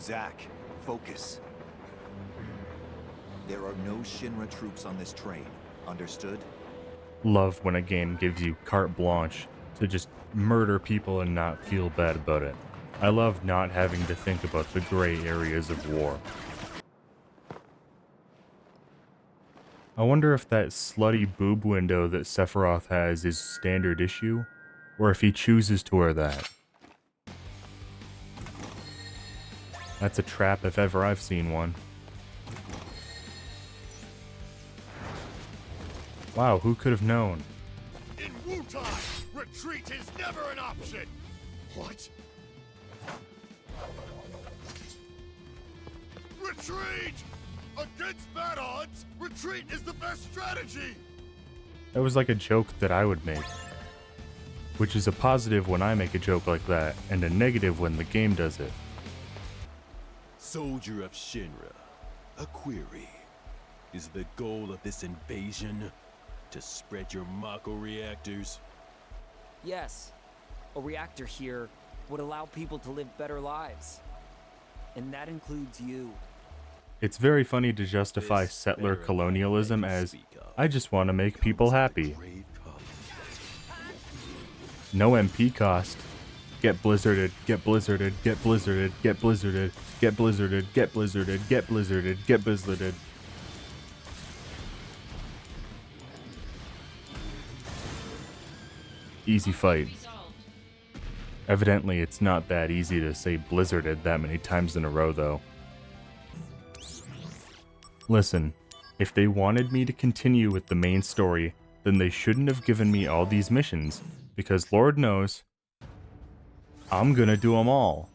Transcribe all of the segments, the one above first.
Zack, focus. There are no Shinra troops on this train. Understood? Love when a game gives you carte blanche to just murder people and not feel bad about it. I love not having to think about the gray areas of war. I wonder if that slutty boob window that Sephiroth has is standard issue, or if he chooses to wear that. That's a trap if ever I've seen one. Wow, who could have known? In Wu-Tai, retreat is never an option! What? Retreat! Against bad odds, retreat is the best strategy! That was like a joke that I would make. Which is a positive when I make a joke like that, and a negative when the game does it. Soldier of Shinra, a query. Is the goal of this invasion to spread your Mako reactors? Yes. A reactor here would allow people to live better lives. And that includes you. It's very funny to justify settler colonialism as, I just want to make people happy. No MP cost. Get blizzarded, get blizzarded, get blizzarded, get blizzarded, get blizzarded, get blizzarded, get blizzarded, get blizzarded. Easy fight. Evidently, it's not that easy to say blizzarded that many times in a row, though. Listen, if they wanted me to continue with the main story, then they shouldn't have given me all these missions, because Lord knows, I'm gonna do them all.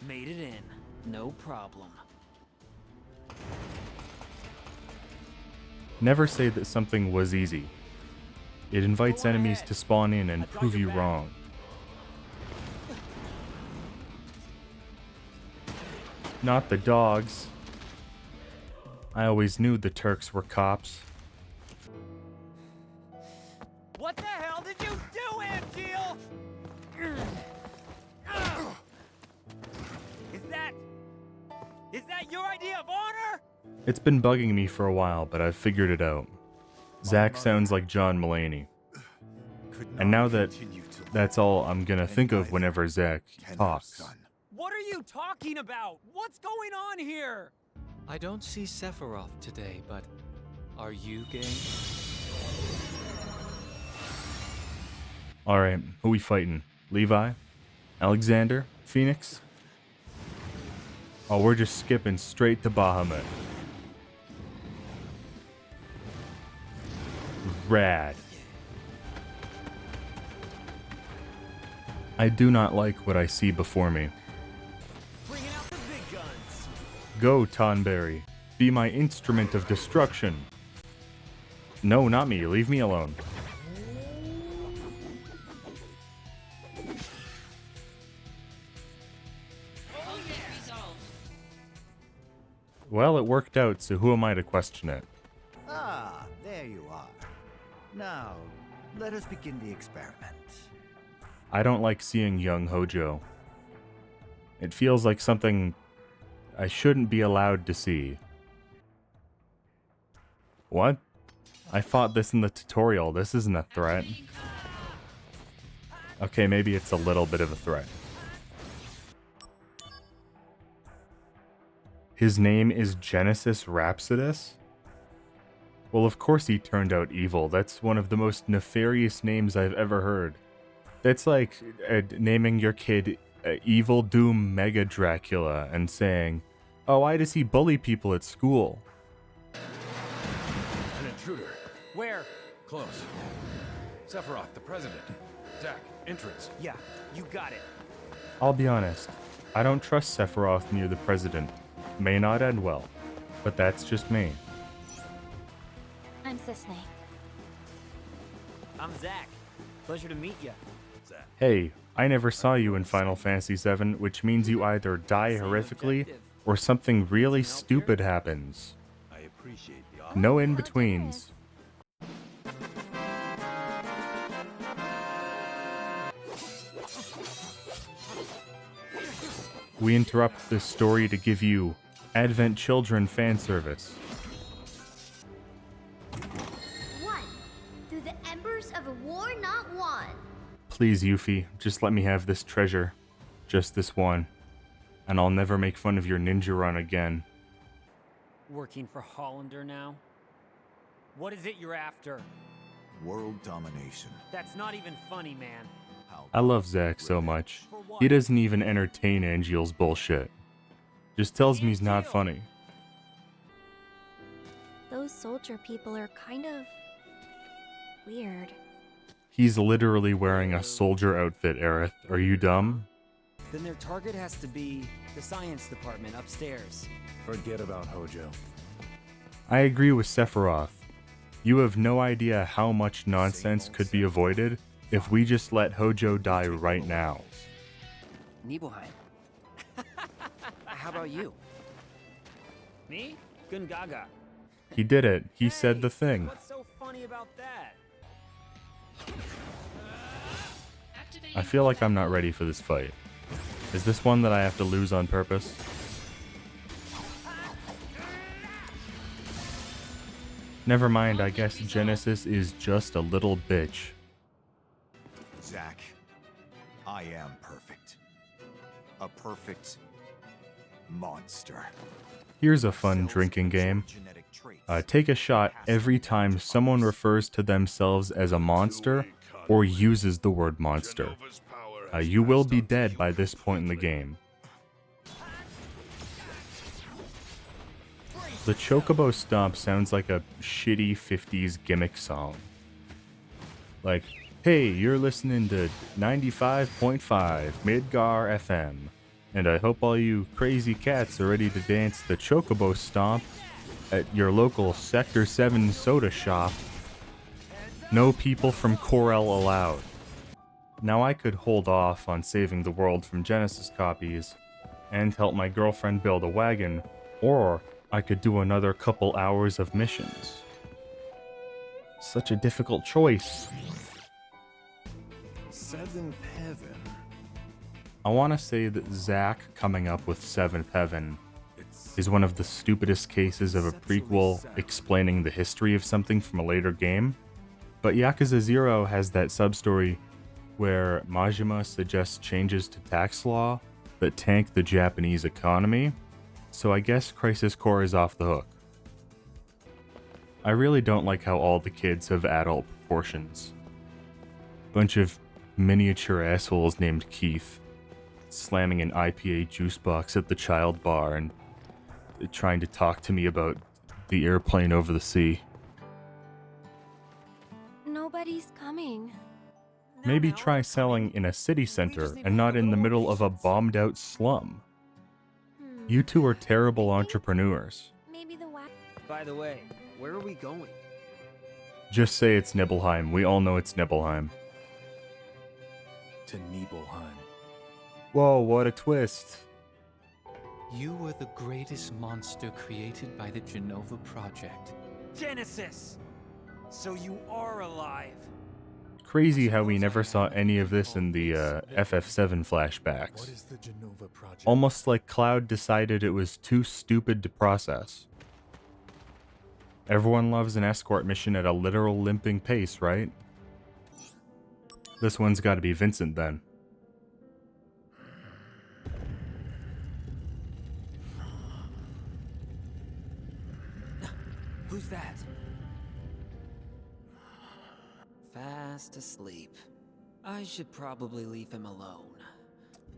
Made it in. No problem. Never say that something was easy. It invites enemies to spawn in and prove you wrong. Not the dogs. I always knew the Turks were cops. What the hell did you do, Angeal? Is that your idea of honor? It's been bugging me for a while, but I've figured it out. Zack sounds like John Mulaney. And now that's all I'm gonna think of whenever Zack talks. What are you talking about? What's going on here? I don't see Sephiroth today, but are you game? Alright, who we fighting? Levi? Alexander? Phoenix? Oh, we're just skipping straight to Bahamut. Rad. I do not like what I see before me. Bringing out the big guns. Go, Tonberry. Be my instrument of destruction. No, not me. Leave me alone. Well, it worked out, so who am I to question it? Ah, there you are. Now, let us begin the experiment. I don't like seeing young Hojo. It feels like something I shouldn't be allowed to see. What? I fought this in the tutorial. This isn't a threat. Okay, maybe it's a little bit of a threat. His name is Genesis Rhapsodus? Well, of course he turned out evil. That's one of the most nefarious names I've ever heard. That's like naming your kid Evil Doom Mega Dracula and saying, oh, why does he bully people at school? An intruder. Where? Close. Sephiroth, the president. Zack, entrance. Yeah, you got it. I'll be honest, I don't trust Sephiroth near the president. May not end well, but that's just me. I'm Cissnei. I'm Zack. Pleasure to meet you. Zack. Hey, I never saw you in Final Fantasy VII, which means you either die horrifically or something really stupid happens. I appreciate the offer. No in-betweens. we interrupt this story to give you Advent Children fan service. One. Through the embers of a war not won. Please, Yuffie, just let me have this treasure. Just this one. And I'll never make fun of your ninja run again. Working for Hollander now? What is it you're after? World domination. That's not even funny, man. How I love Zack so much. He doesn't even entertain Angeal's bullshit. Just tells me he's not funny. Those soldier people are kind of weird. He's literally wearing a soldier outfit, Aerith. Are you dumb? Then their target has to be the science department upstairs. Forget about Hojo. I agree with Sephiroth. You have no idea how much nonsense could be avoided if we just let Hojo die right now. Nibelheim. How about you? Me? Gungaga. He did it. He said the thing. What's so funny about that? I feel like I'm not ready for this fight. Is this one that I have to lose on purpose? Never mind, I guess Genesis is just a little bitch. Zack, I am perfect. A perfect monster. Here's a fun drinking game. Take a shot every time someone refers to themselves as a monster or uses the word monster. You will be dead by this point in the game. The Chocobo Stomp sounds like a shitty 50s gimmick song. Like, hey, you're listening to 95.5 Midgar FM, and I hope all you crazy cats are ready to dance the Chocobo Stomp at your local Sector 7 soda shop. No people from Corel allowed. Now I could hold off on saving the world from Genesis copies and help my girlfriend build a wagon, or I could do another couple hours of missions. Such a difficult choice. Seventh Heaven. I want to say that Zack coming up with Seventh Heaven is one of the stupidest cases of a prequel explaining the history of something from a later game, but Yakuza 0 has that sub-story where Majima suggests changes to tax law that tank the Japanese economy, so I guess Crisis Core is off the hook. I really don't like how all the kids have adult proportions. Bunch of miniature assholes named Keith, slamming an IPA juice box at the child bar and trying to talk to me about the airplane over the sea. Nobody's coming. Maybe try selling in a city center and not in the middle of a bombed out slum. You two are terrible entrepreneurs. Maybe the By the way, where are we going? Just say it's Nibelheim. We all know it's Nibelheim. To Nibelheim. Whoa, what a twist. You were the greatest monster created by the Genova Project. Genesis! So you are alive. Crazy how we never saw any of this in the FF7 flashbacks. What is the Genova Project? Almost like Cloud decided it was too stupid to process. Everyone loves an escort mission at a literal limping pace, right? This one's gotta be Vincent then. Who's that? Fast asleep. I should probably leave him alone.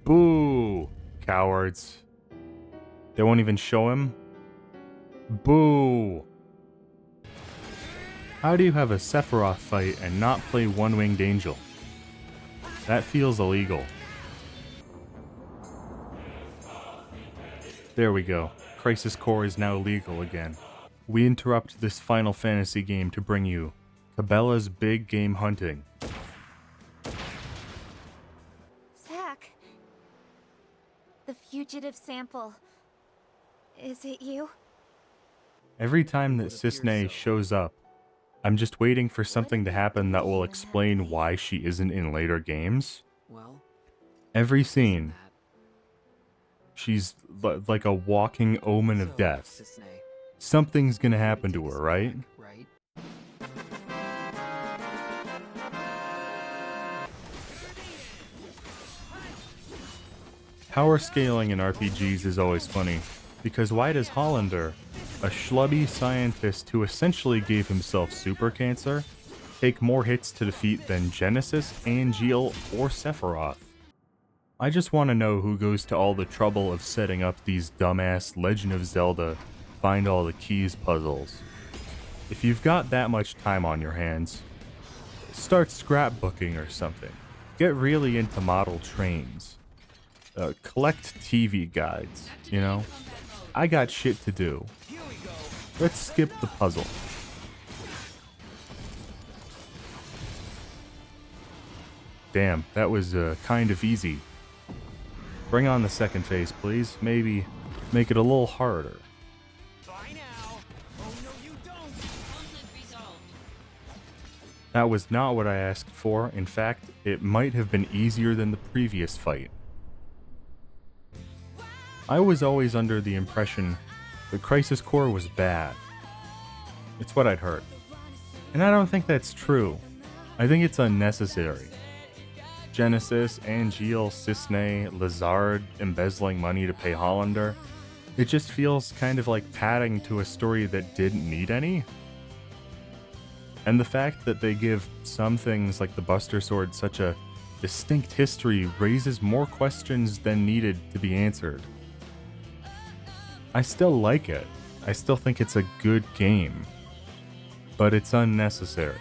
Boo! Cowards. They won't even show him? Boo! How do you have a Sephiroth fight and not play One-Winged Angel? That feels illegal. There we go. Crisis Core is now legal again. We interrupt this Final Fantasy game to bring you Cabela's Big Game Hunting. Zack. The fugitive sample. Is it you? Every time that Cisne shows up, I'm just waiting for something to happen that will explain why she isn't in later games. Well, Every scene, She's like a walking omen of So, death. Sisne, Something's gonna happen to her, right? right? Power scaling in RPGs is always funny, because why does Hollander, a schlubby scientist who essentially gave himself super cancer, take more hits to defeat than Genesis, Angeal, or Sephiroth? I just want to know who goes to all the trouble of setting up these dumbass Legend of Zelda find all the keys puzzles. If you've got that much time on your hands, start scrapbooking or something. Get really into model trains. Collect TV guides, you know? I got shit to do. Let's skip the puzzle. Damn, that was kind of easy. Bring on the second phase, please. Maybe make it a little harder. That was not what I asked for. In fact, it might have been easier than the previous fight. I was always under the impression that Crisis Core was bad. It's what I'd heard. And I don't think that's true. I think it's unnecessary. Genesis, Angeal, Sisne, Lazard embezzling money to pay Hollander. It just feels kind of like padding to a story that didn't need any. And the fact that they give some things like the Buster Sword such a distinct history raises more questions than needed to be answered. I still like it. I still think it's a good game. But it's unnecessary.